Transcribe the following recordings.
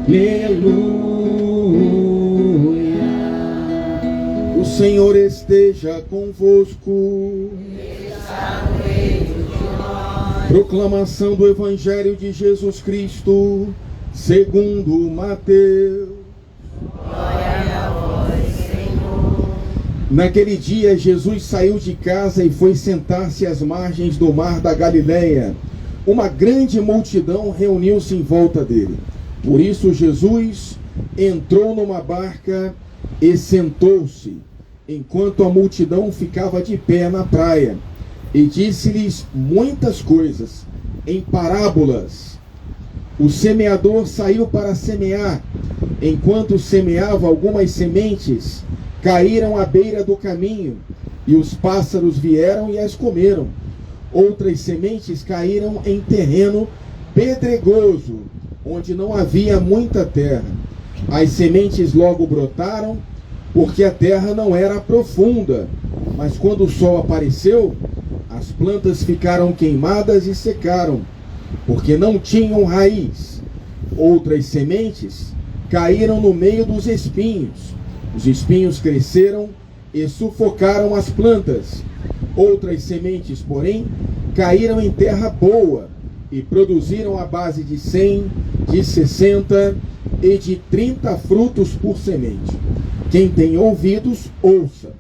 Aleluia. O Senhor esteja convosco. Está no meio de nós. Proclamação do Evangelho de Jesus Cristo, segundo Mateus. Glória a vós, Senhor. Naquele dia, Jesus saiu de casa e foi sentar-se às margens do mar da Galileia. Uma grande multidão reuniu-se em volta dele. Por isso, Jesus entrou numa barca e sentou-se, enquanto a multidão ficava de pé na praia. E disse-lhes muitas coisas, em parábolas. O semeador saiu para semear. Enquanto semeava, algumas sementes caíram à beira do caminho, e os pássaros vieram e as comeram. Outras sementes caíram em terreno pedregoso, onde não havia muita terra. As sementes logo brotaram, porque a terra não era profunda. Mas quando o sol apareceu, as plantas ficaram queimadas e secaram, porque não tinham raiz. Outras sementes caíram no meio dos espinhos. Os espinhos cresceram e sufocaram as plantas. Outras sementes, porém, caíram em terra boa e produziram a base de 100, de 60 e de 30 frutos por semente. Quem tem ouvidos, ouça.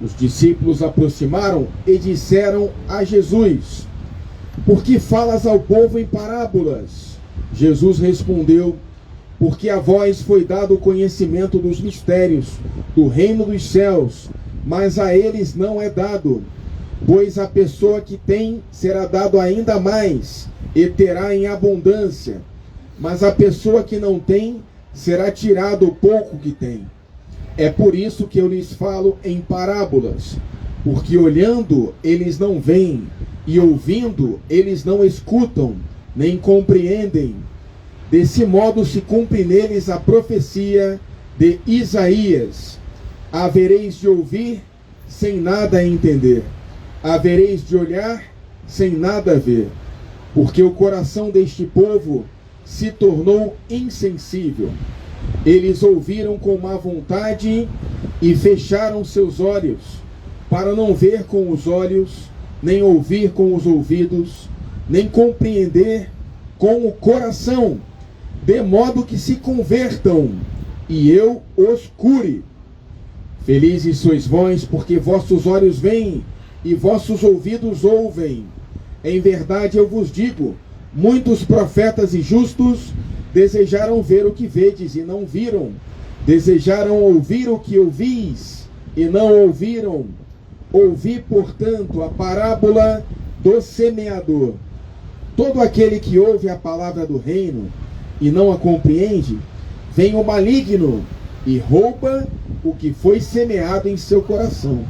Os discípulos aproximaram e disseram a Jesus: por que falas ao povo em parábolas? Jesus respondeu: porque a vós foi dado o conhecimento dos mistérios do reino dos céus, mas a eles não é dado. Pois a pessoa que tem será dado ainda mais, e terá em abundância. Mas a pessoa que não tem, será tirado o pouco que tem. É por isso que eu lhes falo em parábolas, porque olhando eles não veem, e ouvindo eles não escutam, nem compreendem. Desse modo se cumpre neles a profecia de Isaías: havereis de ouvir sem nada entender, havereis de olhar sem nada ver, porque o coração deste povo se tornou insensível. Eles ouviram com má vontade e fecharam seus olhos, para não ver com os olhos, nem ouvir com os ouvidos, nem compreender com o coração, de modo que se convertam, e eu os cure. Felizes sois vós, porque vossos olhos veem e vossos ouvidos ouvem. Em verdade eu vos digo, muitos profetas e justos desejaram ver o que vedes e não viram, desejaram ouvir o que ouvis e não ouviram. Ouvi, portanto, a parábola do semeador. Todo aquele que ouve a palavra do reino e não a compreende, vem o maligno e rouba o que foi semeado em seu coração.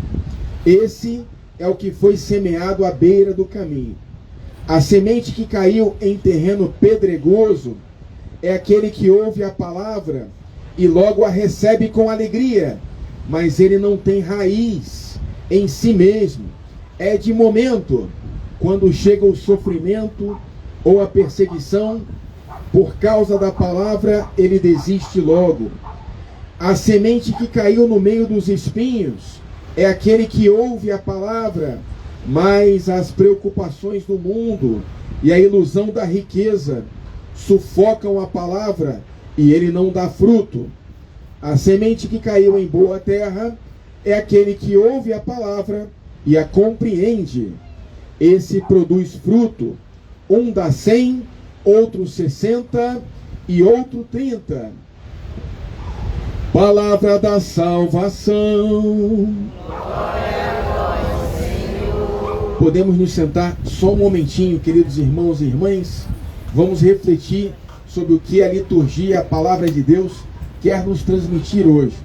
Esse é o que foi semeado à beira do caminho. A semente que caiu em terreno pedregoso é aquele que ouve a palavra e logo a recebe com alegria, mas ele não tem raiz em si mesmo. É de momento. Quando chega o sofrimento ou a perseguição por causa da palavra, ele desiste logo. A semente que caiu no meio dos espinhos é aquele que ouve a palavra, mas as preocupações do mundo e a ilusão da riqueza sufocam a palavra e ele não dá fruto. A semente que caiu em boa terra é aquele que ouve a palavra e a compreende. Esse produz fruto, um dá 100, outro 60 e outro 30. Palavra da salvação. Glória a vós, Senhor. Podemos nos sentar só um momentinho, queridos irmãos e irmãs. Vamos refletir sobre o que a liturgia, a palavra de Deus, quer nos transmitir hoje.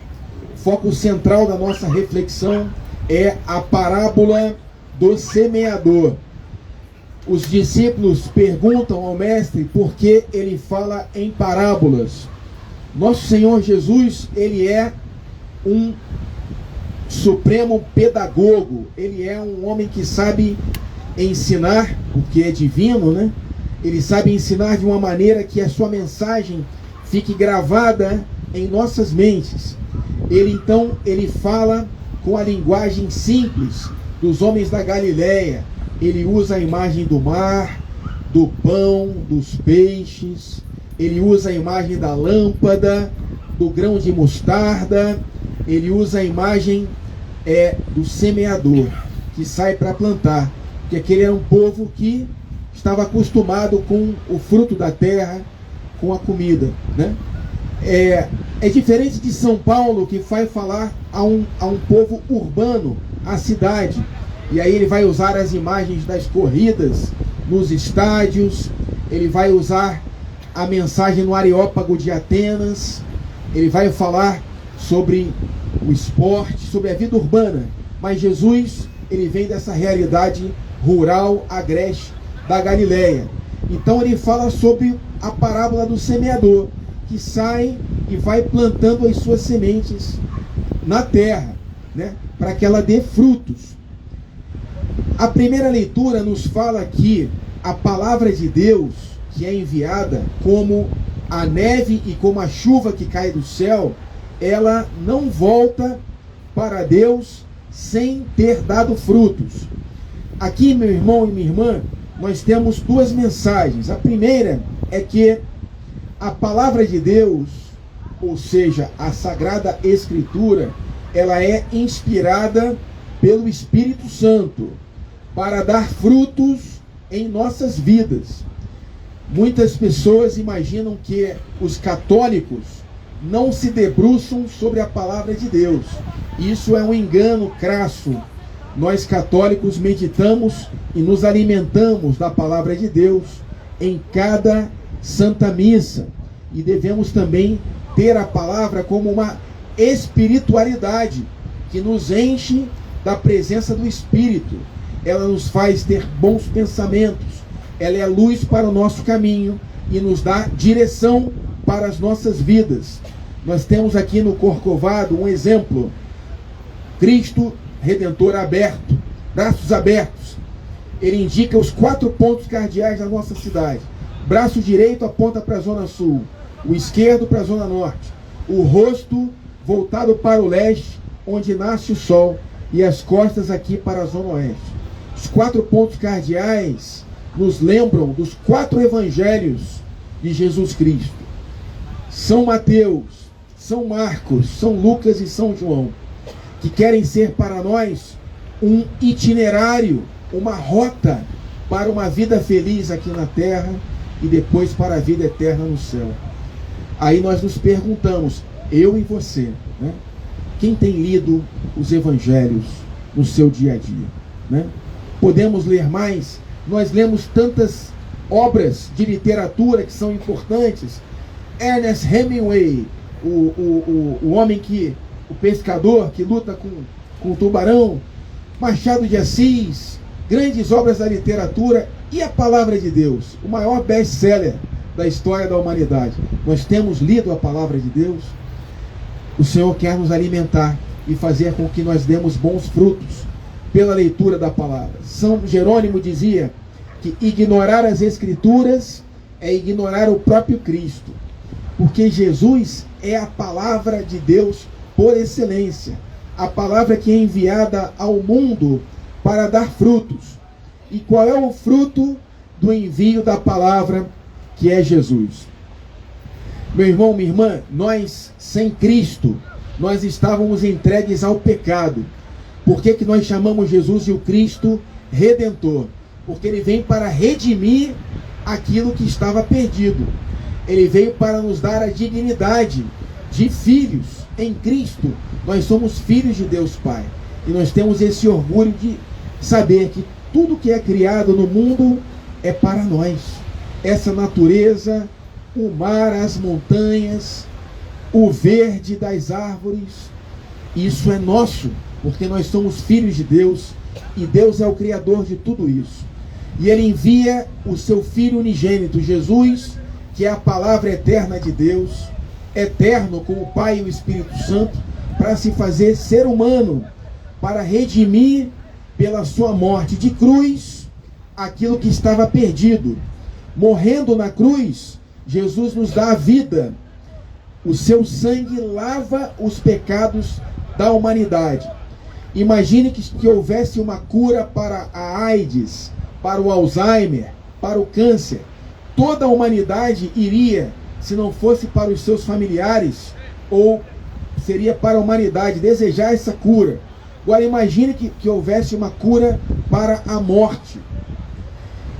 O foco central da nossa reflexão é a parábola do semeador. Os discípulos perguntam ao mestre por que ele fala em parábolas. Nosso Senhor Jesus, ele é um supremo pedagogo, ele é um homem que sabe ensinar, porque é divino, né? Ele sabe ensinar de uma maneira que a sua mensagem fique gravada em nossas mentes. Ele fala com a linguagem simples dos homens da Galileia. Ele usa a imagem do mar, do pão, dos peixes. Ele usa a imagem da lâmpada, do grão de mostarda. Ele usa a imagem do semeador, que sai para plantar. Porque aquele era um povo que estava acostumado com o fruto da terra, com a comida, né? É diferente de São Paulo, que vai falar a um povo urbano, a cidade. E aí ele vai usar as imagens das corridas nos estádios, ele vai usar a mensagem no Areópago de Atenas, ele vai falar sobre o esporte, sobre a vida urbana. Mas Jesus, ele vem dessa realidade rural, agreste, da Galileia. Então ele fala sobre a parábola do semeador, que sai e vai plantando as suas sementes na terra, né, para que ela dê frutos. A primeira leitura nos fala que a palavra de Deus, que é enviada como a neve e como a chuva que cai do céu, ela não volta para Deus sem ter dado frutos. Aqui, meu irmão e minha irmã, nós temos duas mensagens. A primeira é que a palavra de Deus, ou seja, a Sagrada Escritura, ela é inspirada pelo Espírito Santo para dar frutos em nossas vidas. Muitas pessoas imaginam que os católicos não se debruçam sobre a palavra de Deus. Isso é um engano crasso. Nós católicos meditamos e nos alimentamos da palavra de Deus em cada Santa Missa, e devemos também ter a palavra como uma espiritualidade que nos enche da presença do Espírito. Ela nos faz ter bons pensamentos, ela é luz para o nosso caminho e nos dá direção para as nossas vidas. Nós temos aqui no Corcovado um exemplo: Cristo Redentor aberto, braços abertos. Ele indica os 4 pontos cardeais da nossa cidade. Braço direito aponta para a zona sul, o esquerdo para a zona norte, o rosto voltado para o leste, onde nasce o sol, e as costas aqui para a zona oeste. Os 4 pontos cardeais nos lembram dos 4 evangelhos de Jesus Cristo: São Mateus, São Marcos, São Lucas e São João, que querem ser para nós um itinerário, uma rota para uma vida feliz aqui na terra e depois para a vida eterna no céu. Aí nós nos perguntamos, eu e você, né? Quem tem lido os evangelhos no seu dia a dia, né? Podemos ler mais? Nós lemos tantas obras de literatura que são importantes. Ernest Hemingway, o homem que, o pescador que luta com o tubarão, Machado de Assis, grandes obras da literatura, e a palavra de Deus, o maior best-seller da história da humanidade. Nós temos lido a palavra de Deus. O Senhor quer nos alimentar e fazer com que nós demos bons frutos pela leitura da palavra. São Jerônimo dizia que ignorar as Escrituras é ignorar o próprio Cristo, porque Jesus é a palavra de Deus por excelência, a palavra que é enviada ao mundo para dar frutos. E qual é o fruto do envio da palavra, que é Jesus? Meu irmão, minha irmã, nós sem Cristo, nós estávamos entregues ao pecado. Por que nós chamamos Jesus de o Cristo Redentor? Porque ele vem para redimir aquilo que estava perdido. Ele veio para nos dar a dignidade de filhos em Cristo. Nós somos filhos de Deus Pai. E nós temos esse orgulho de saber que tudo que é criado no mundo é para nós. Essa natureza, o mar, as montanhas, o verde das árvores, isso é nosso, porque nós somos filhos de Deus e Deus é o Criador de tudo isso. E Ele envia o seu Filho unigênito, Jesus, que é a palavra eterna de Deus, eterno com o Pai e o Espírito Santo, para se fazer ser humano, para redimir pela sua morte de cruz aquilo que estava perdido. Morrendo na cruz, Jesus nos dá a vida. O seu sangue lava os pecados da humanidade. Imagine que houvesse uma cura para a AIDS, para o Alzheimer, para o câncer. Toda a humanidade iria, se não fosse para os seus familiares, ou seria para a humanidade desejar essa cura. Agora imagine que houvesse uma cura para a morte.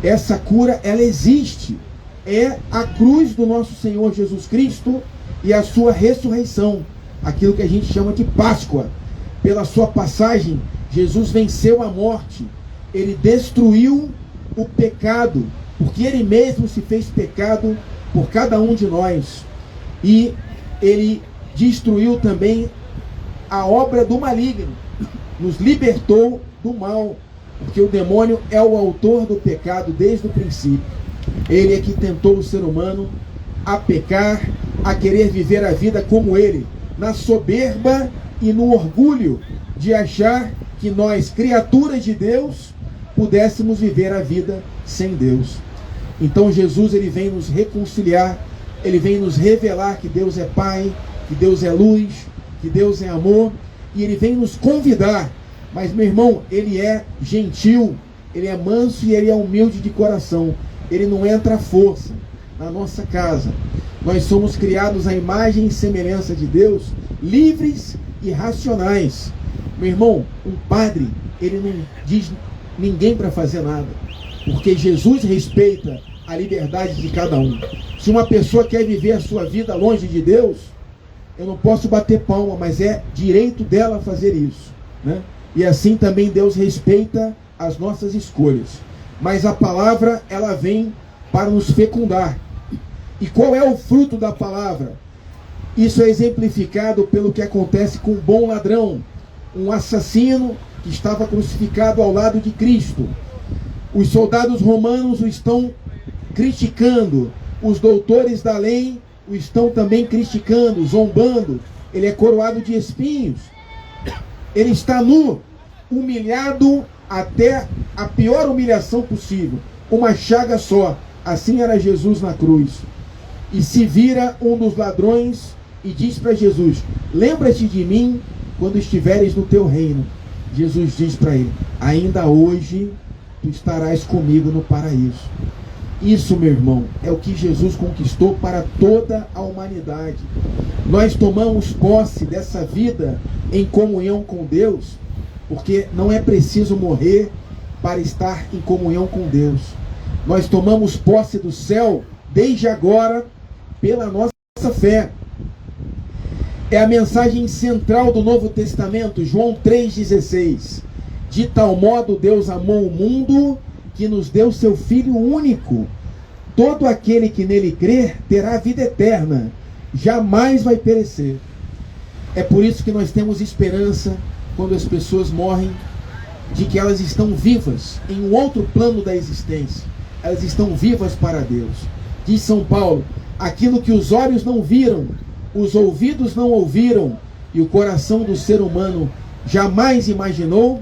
Essa cura, ela existe. É a cruz do nosso Senhor Jesus Cristo e a sua ressurreição. Aquilo que a gente chama de Páscoa. Pela sua passagem, Jesus venceu a morte. Ele destruiu o pecado, porque ele mesmo se fez pecado por cada um de nós. E ele destruiu também a obra do maligno. Nos libertou do mal, porque o demônio é o autor do pecado desde o princípio. Ele é que tentou o ser humano a pecar, a querer viver a vida como ele, na soberba e no orgulho de achar que nós, criaturas de Deus, pudéssemos viver a vida sem Deus. Então Jesus, ele vem nos reconciliar, ele vem nos revelar que Deus é Pai, que Deus é luz, que Deus é amor, e ele vem nos convidar. Mas, meu irmão, ele é gentil, ele é manso e ele é humilde de coração. Ele não entra à força na nossa casa. Nós somos criados à imagem e semelhança de Deus, livres e racionais. Meu irmão, um padre, ele não diz ninguém para fazer nada, porque Jesus respeita a liberdade de cada um. Se uma pessoa quer viver a sua vida longe de Deus, eu não posso bater palma, mas é direito dela fazer isso, né? E assim também Deus respeita as nossas escolhas. Mas a palavra, ela vem para nos fecundar. E qual é o fruto da palavra? Isso é exemplificado pelo que acontece com um bom ladrão, um assassino que estava crucificado ao lado de Cristo. Os soldados romanos o estão criticando, os doutores da lei o estão também criticando, zombando. Ele é coroado de espinhos. Ele está nu, humilhado até a pior humilhação possível. Uma chaga só. Assim era Jesus na cruz. E se vira um dos ladrões e diz para Jesus: lembra-te de mim quando estiveres no teu reino. Jesus diz para ele: ainda hoje tu estarás comigo no paraíso. Isso, meu irmão, é o que Jesus conquistou para toda a humanidade. Nós tomamos posse dessa vida em comunhão com Deus, porque não é preciso morrer para estar em comunhão com Deus. Nós tomamos posse do céu desde agora pela nossa fé. É a mensagem central do Novo Testamento, João 3,16. De tal modo Deus amou o mundo que nos deu seu Filho único. Todo aquele que nele crer terá vida eterna, jamais vai perecer. É por isso que nós temos esperança quando as pessoas morrem, de que elas estão vivas em um outro plano da existência. Elas estão vivas para Deus. Diz São Paulo: aquilo que os olhos não viram, os ouvidos não ouviram e o coração do ser humano jamais imaginou,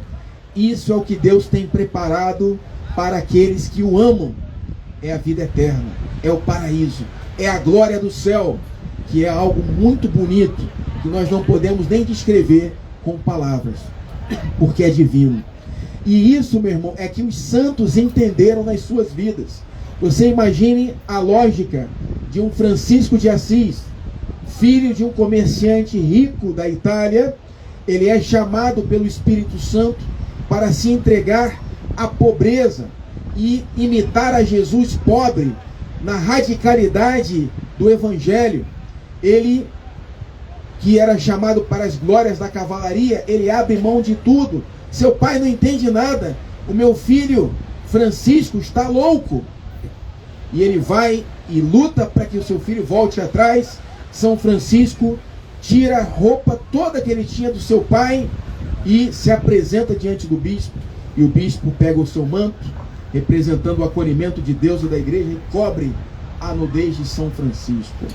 isso é o que Deus tem preparado para aqueles que o amam. É a vida eterna, é o paraíso, é a glória do céu, que é algo muito bonito, que nós não podemos nem descrever com palavras, porque é divino. E isso, meu irmão, é que os santos entenderam nas suas vidas. Você imagine a lógica de um Francisco de Assis, filho de um comerciante rico da Itália. Ele é chamado pelo Espírito Santo para se entregar à pobreza e imitar a Jesus pobre na radicalidade do Evangelho. Ele, que era chamado para as glórias da cavalaria, ele abre mão de tudo. Seu pai não entende nada. O meu filho Francisco está louco. E ele vai e luta para que o seu filho volte atrás. São Francisco tira a roupa toda que ele tinha do seu pai e se apresenta diante do bispo. E o bispo pega o seu manto, representando o acolhimento de Deus e da igreja, e cobre a nudez de São Francisco.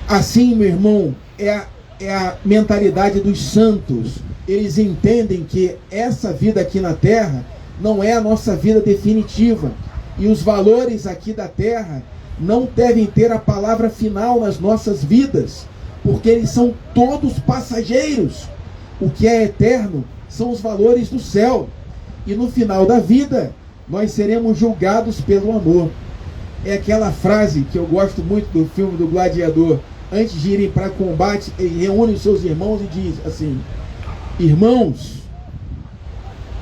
Assim, meu irmão, é a mentalidade dos santos. Eles entendem que essa vida aqui na terra não é a nossa vida definitiva. E os valores aqui da terra não devem ter a palavra final nas nossas vidas. porque eles são todos passageiros. O que é eterno são os valores do céu. E no final da vida, nós seremos julgados pelo amor. É aquela frase que eu gosto muito do filme do Gladiador. Antes de irem para combate, ele reúne os seus irmãos e diz assim: irmãos,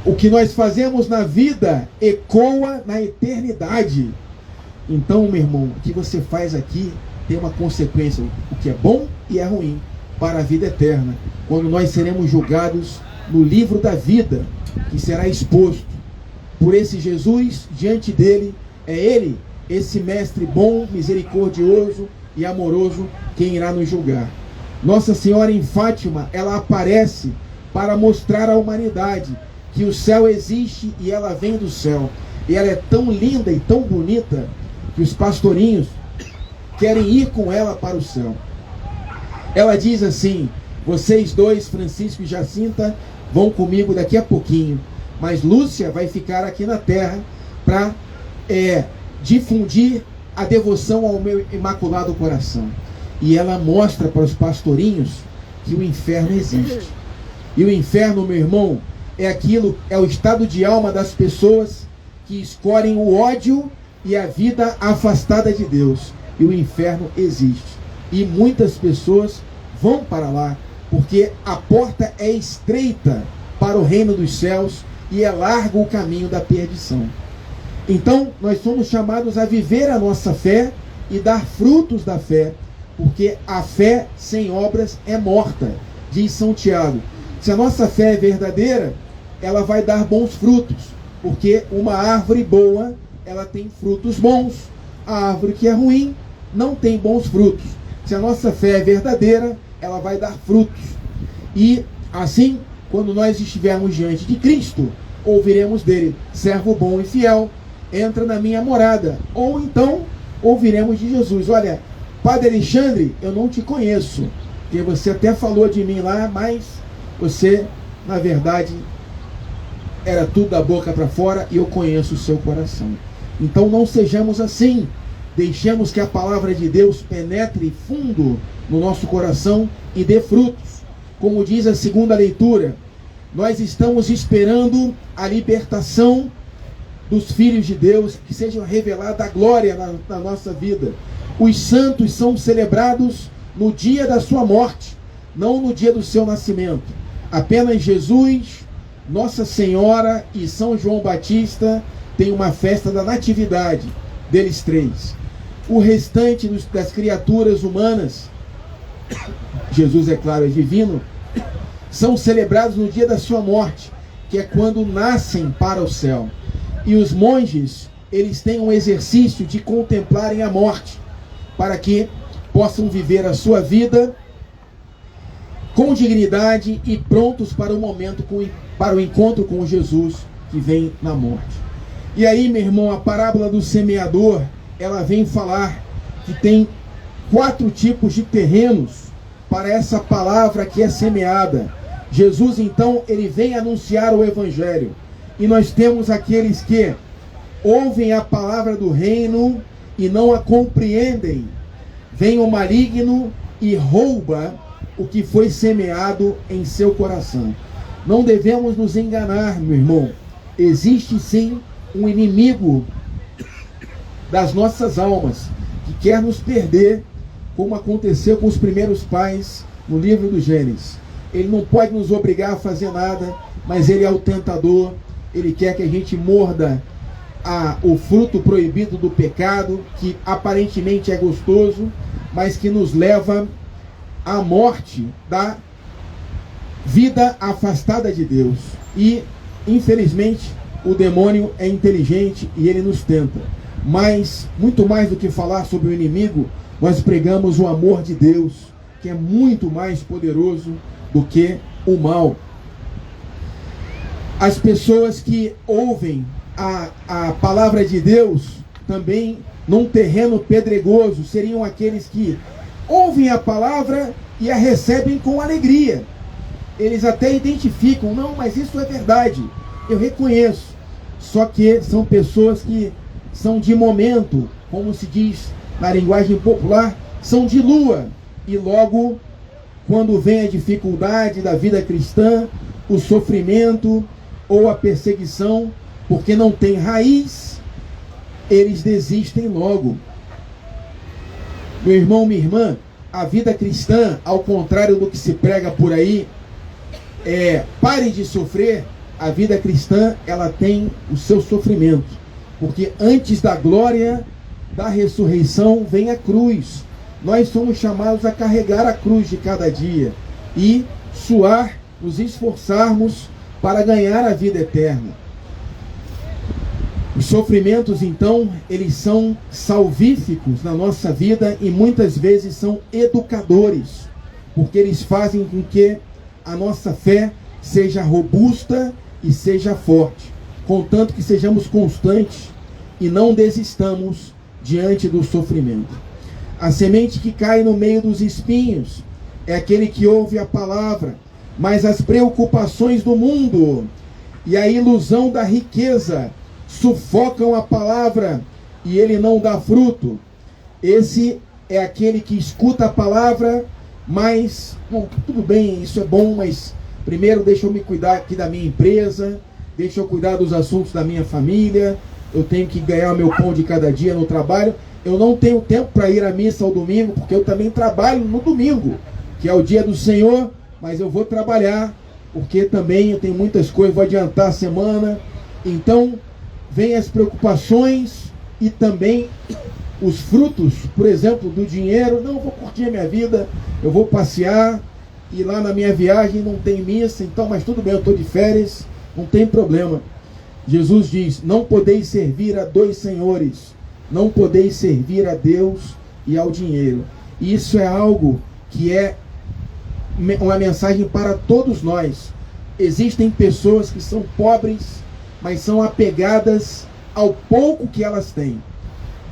o que nós fazemos na vida ecoa na eternidade. Então, meu irmão, o que você faz aqui tem uma consequência, o que é bom e é ruim, para a vida eterna, quando nós seremos julgados no livro da vida, que será exposto por esse Jesus. Diante dele, é ele, esse mestre bom, misericordioso e amoroso, quem irá nos julgar. Nossa Senhora em Fátima, ela aparece para mostrar à humanidade que o céu existe e ela vem do céu. E ela é tão linda e tão bonita que os pastorinhos querem ir com ela para o céu. Ela diz assim: vocês dois, Francisco e Jacinta, vão comigo daqui a pouquinho, mas Lúcia vai ficar aqui na terra para difundir a devoção ao meu Imaculado Coração. E ela mostra para os pastorinhos que o inferno existe. E o inferno, meu irmão, é o estado de alma das pessoas que escolhem o ódio e a vida afastada de Deus. E o inferno existe. E muitas pessoas vão para lá, porque a porta é estreita para o reino dos céus e é largo o caminho da perdição. Então, nós somos chamados a viver a nossa fé e dar frutos da fé, porque a fé sem obras é morta, diz São Tiago. Se a nossa fé é verdadeira, ela vai dar bons frutos, porque uma árvore boa, ela tem frutos bons. A árvore que é ruim não tem bons frutos. Se a nossa fé é verdadeira, ela vai dar frutos. E assim, quando nós estivermos diante de Cristo, ouviremos dele: servo bom e fiel, entra na minha morada. Ou então ouviremos de Jesus: olha, Padre Alexandre, eu não te conheço, porque você até falou de mim lá, mas você, na verdade, era tudo da boca para fora, e eu conheço o seu coração. Então não sejamos assim. Deixemos que a palavra de Deus penetre fundo no nosso coração e dê frutos. Como diz a segunda leitura, nós estamos esperando a libertação dos filhos de Deus, que seja revelada a glória na nossa vida. Os santos são celebrados no dia da sua morte, não no dia do seu nascimento. Apenas Jesus, Nossa Senhora e São João Batista têm uma festa da natividade, deles três. O restante das criaturas humanas, Jesus, é claro, é divino, são celebrados no dia da sua morte, que é quando nascem para o céu. E os monges, eles têm um exercício de contemplarem a morte, para que possam viver a sua vida com dignidade e prontos para o momento, para o encontro com Jesus que vem na morte. E aí, meu irmão, a parábola do semeador, ela vem falar que tem 4 tipos de terrenos para essa palavra que é semeada. Jesus, então, ele vem anunciar o Evangelho. E nós temos aqueles que ouvem a palavra do reino e não a compreendem. Vem o maligno e rouba o que foi semeado em seu coração. Não devemos nos enganar, meu irmão. Existe sim um inimigo das nossas almas, que quer nos perder, como aconteceu com os primeiros pais no livro do Gênesis. Ele não pode nos obrigar a fazer nada, mas ele é o tentador. Ele quer que a gente morda o fruto proibido do pecado, que aparentemente é gostoso, mas que nos leva à morte da vida afastada de Deus. E, infelizmente, o demônio é inteligente e ele nos tenta. Mas, muito mais do que falar sobre o inimigo, nós pregamos o amor de Deus, que é muito mais poderoso do que o mal. As pessoas que ouvem a palavra de Deus também num terreno pedregoso seriam aqueles que ouvem a palavra e a recebem com alegria. Eles até identificam: não, mas isso é verdade, eu reconheço. Só que são pessoas que são de momento, como se diz na linguagem popular, são de lua, e logo quando vem a dificuldade da vida cristã, o sofrimento ou a perseguição, porque não tem raiz, eles desistem logo. Meu irmão, minha irmã, a vida cristã, ao contrário do que se prega por aí, pare de sofrer. A vida cristã, ela tem o seu sofrimento, porque antes da glória da ressurreição vem a cruz. Nós somos chamados a carregar a cruz de cada dia e suar, nos esforçarmos para ganhar a vida eterna. Os sofrimentos, então, eles são salvíficos na nossa vida e muitas vezes são educadores, porque eles fazem com que a nossa fé seja robusta e seja forte, contanto que sejamos constantes e não desistamos diante do sofrimento. A semente que cai no meio dos espinhos é aquele que ouve a palavra, mas as preocupações do mundo e a ilusão da riqueza sufocam a palavra e ele não dá fruto. Esse é aquele que escuta a palavra, mas, tudo bem, isso é bom, mas primeiro deixa eu me cuidar aqui da minha empresa, deixa eu cuidar dos assuntos da minha família, eu tenho que ganhar o meu pão de cada dia no trabalho. Eu não tenho tempo para ir à missa ao domingo, porque eu também trabalho no domingo, que é o dia do Senhor, mas eu vou trabalhar, porque também eu tenho muitas coisas, vou adiantar a semana. Então, vem as preocupações e também os frutos, por exemplo, do dinheiro. Não, eu vou curtir a minha vida, eu vou passear, e lá na minha viagem não tem missa, então, mas tudo bem, eu estou de férias, não tem problema. Jesus diz, não podeis servir a dois senhores, não podeis servir a Deus e ao dinheiro. Isso é algo que é uma mensagem para todos nós. Existem pessoas que são pobres, mas são apegadas ao pouco que elas têm,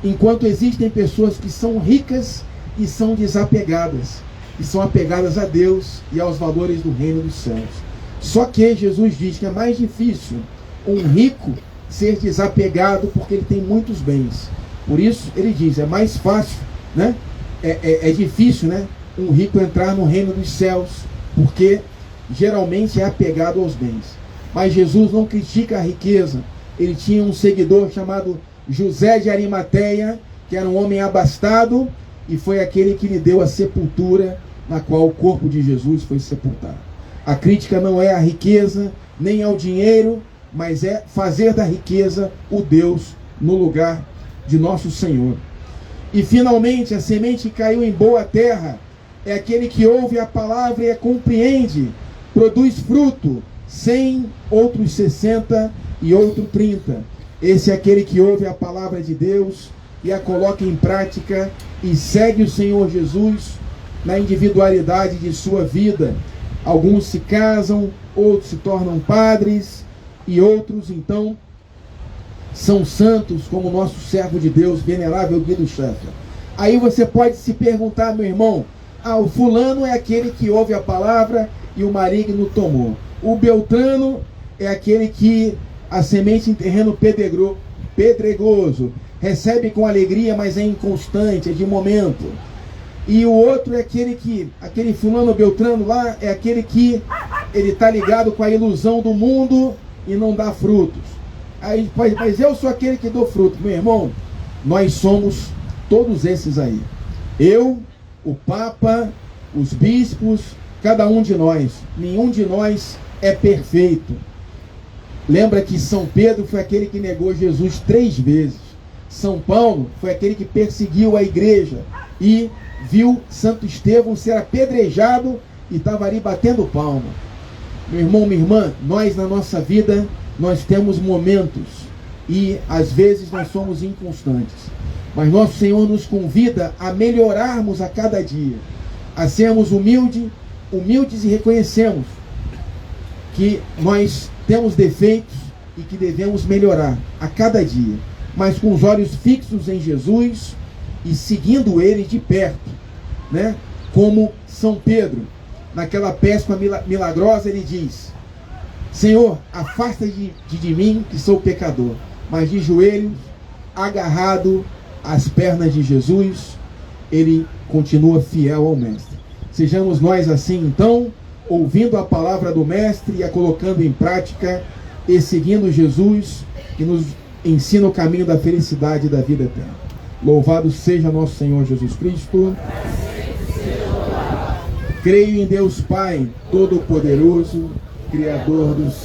enquanto existem pessoas que são ricas e são desapegadas, e são apegadas a Deus e aos valores do reino dos céus. Só que Jesus diz que é mais difícil um rico ser desapegado porque ele tem muitos bens. Por isso ele diz, é mais fácil, né? É difícil, né? Um rico entrar no reino dos céus, porque geralmente é apegado aos bens. Mas Jesus não critica a riqueza. Ele tinha um seguidor chamado José de Arimateia, que era um homem abastado, e foi aquele que lhe deu a sepultura na qual o corpo de Jesus foi sepultado. A crítica não é à riqueza, nem ao dinheiro, mas é fazer da riqueza o Deus no lugar de nosso Senhor. E finalmente, a semente que caiu em boa terra é aquele que ouve a palavra e a compreende, produz fruto, 100, outros 60 e outro 30. Esse é aquele que ouve a palavra de Deus e a coloca em prática e segue o Senhor Jesus na individualidade de sua vida. Alguns se casam, outros se tornam padres e outros então são santos, como o nosso servo de Deus, venerável Guido Schaeffer. Aí você pode se perguntar, meu irmão, o fulano é aquele que ouve a palavra e o maligno tomou. O Beltrano é aquele que a semente em terreno pedregoso, recebe com alegria, mas é inconstante, é de momento. E o outro é aquele fulano Beltrano lá, é aquele que ele está ligado com a ilusão do mundo e não dá frutos. Aí, mas eu sou aquele que dou fruto. Meu irmão, nós somos todos esses aí. Eu, o Papa, os bispos, cada um de nós. Nenhum de nós é perfeito. Lembra que São Pedro foi aquele que negou Jesus 3 vezes. São Paulo foi aquele que perseguiu a igreja e viu Santo Estevão ser apedrejado e estava ali batendo palma. Meu irmão, minha irmã, nós na nossa vida, nós temos momentos e às vezes nós somos inconstantes. Mas nosso Senhor nos convida a melhorarmos a cada dia, a sermos humildes e reconhecemos que nós temos defeitos e que devemos melhorar a cada dia, mas com os olhos fixos em Jesus e seguindo Ele de perto, né? Como São Pedro, naquela pesca milagrosa, ele diz: Senhor, afasta de mim que sou pecador. Mas de joelhos, agarrado às pernas de Jesus, ele continua fiel ao Mestre. Sejamos nós assim, então, ouvindo a palavra do Mestre e a colocando em prática e seguindo Jesus, que nos ensina o caminho da felicidade e da vida eterna. Louvado seja nosso Senhor Jesus Cristo. Creio em Deus Pai, Todo-Poderoso, Criador dos